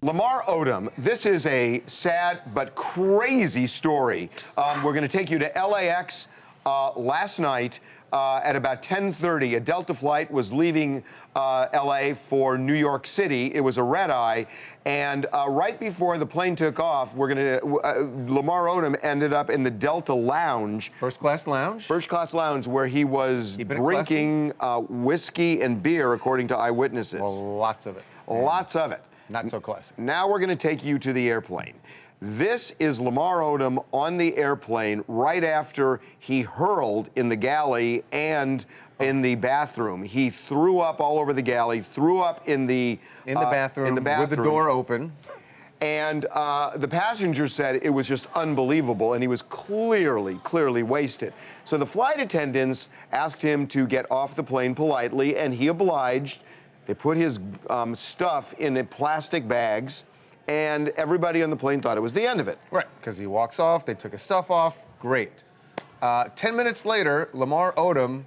Lamar Odom, this is a sad but crazy story. We're going to take you to LAX last night at about 10:30. A Delta flight was leaving LA for New York City. It was a red eye. And right before the plane took off, Lamar Odom ended up in the Delta Lounge. First class lounge? First class lounge, where he was drinking whiskey and beer, according to eyewitnesses. Well, lots of it. Lots of it. Not so classic. Now we're going to take you to the airplane. This is Lamar Odom on the airplane right after he hurled in the galley and in the bathroom. He threw up all over the galley, threw up in the bathroom with the door open. And the passenger said it was just unbelievable, and he was clearly wasted. So the flight attendants asked him to get off the plane politely, and he obliged. They put his stuff in plastic bags, and everybody on the plane thought it was the end of it. Right, because he walks off, they took his stuff off, great. 10 minutes later, Lamar Odom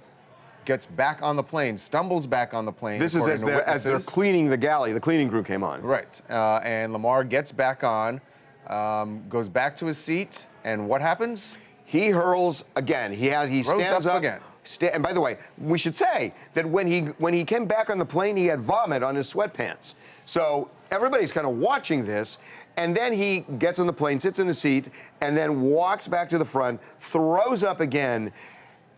gets back on the plane, stumbles back on the plane. This is as they're cleaning the galley. The cleaning crew came on. Right, and Lamar gets back on, goes back to his seat, and what happens? He hurls again. He stands up again. And by the way, we should say that when he came back on the plane, he had vomit on his sweatpants. So everybody's kind of watching this, and then he gets on the plane, sits in the seat, and then walks back to the front, throws up again.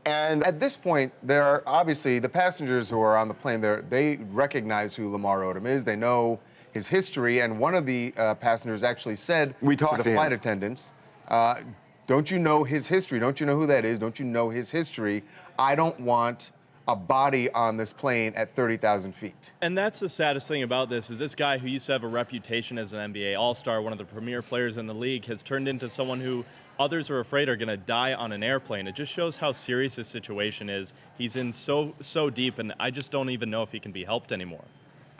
And at this point, there are obviously the passengers who are on the plane there, they recognize who Lamar Odom is. They know his history, and one of the passengers actually said to the flight attendants, don't you know his history? Don't you know who that is? Don't you know his history? I don't want a body on this plane at 30,000 feet. And that's the saddest thing about this, is this guy who used to have a reputation as an NBA All-Star, one of the premier players in the league, has turned into someone who others are afraid are going to die on an airplane. It just shows how serious his situation is. He's in so deep, and I just don't even know if he can be helped anymore.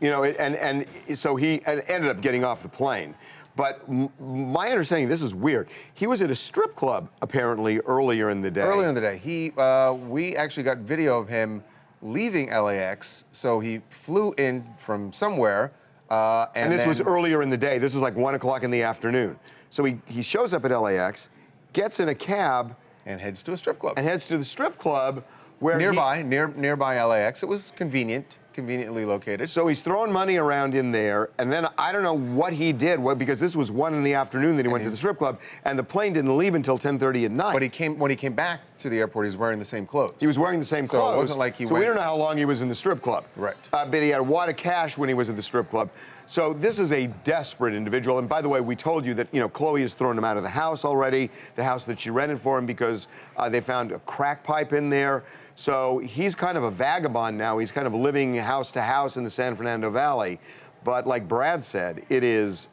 You know, and so he ended up getting off the plane. But my understanding, this is weird, he was at a strip club, apparently, earlier in the day. Earlier in the day. We actually got video of him leaving LAX, so he flew in from somewhere. And this was earlier in the day. This was like 1 o'clock in the afternoon. So he shows up at LAX, gets in a cab. And heads to a strip club. And heads to the strip club where nearby LAX. It was conveniently located. So he's throwing money around in there, and then I don't know what he did, because this was 1 in the afternoon that he went to the strip club, and the plane didn't leave until 10:30 at night. But when he came back to the airport, he was wearing the same clothes. He was wearing the same clothes. So it wasn't like he we don't know how long he was in the strip club. Right. But he had a wad of cash when he was at the strip club. So this is a desperate individual. And by the way, we told you that, Chloe has thrown him out of the house already, the house that she rented for him, because they found a crack pipe in there. So he's kind of a vagabond now. He's kind of living house to house in the San Fernando Valley. But like Brad said, it's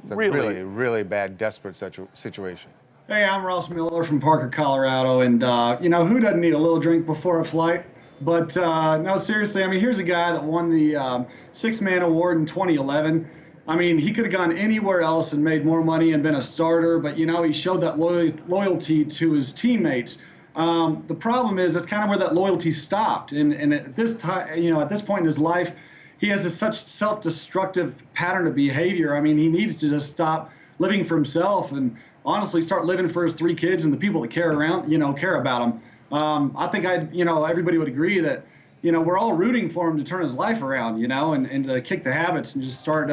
a really bad, desperate situation. Hey, I'm Ross Miller from Parker, Colorado, and who doesn't need a little drink before a flight? But no, seriously, I mean, here's a guy that won the Six-Man Award in 2011. I mean, he could have gone anywhere else and made more money and been a starter, but he showed that loyalty to his teammates. The problem is that's kind of where that loyalty stopped, and at this time, at this point in his life, he has such self-destructive pattern of behavior. I mean, he needs to just stop living for himself and honestly start living for his 3 kids and the people that care about him. I think everybody would agree that, we're all rooting for him to turn his life around, and to kick the habits and just start,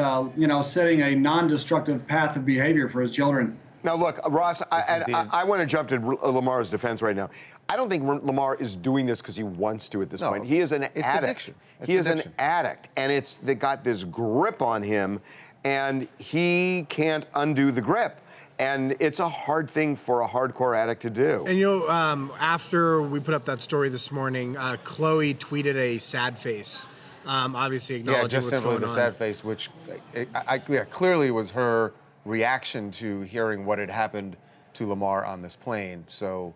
setting a non-destructive path of behavior for his children. Now, look, Ross, I want to jump to Lamar's defense right now. I don't think Lamar is doing this because he wants to at this point. He is an addict. He is an addict, and they got this grip on him, and he can't undo the grip. And it's a hard thing for a hardcore addict to do. And after we put up that story this morning, Chloe tweeted a sad face, obviously acknowledging what's going on. Yeah, just simply the sad face, which clearly was her reaction to hearing what had happened to Lamar on this plane. So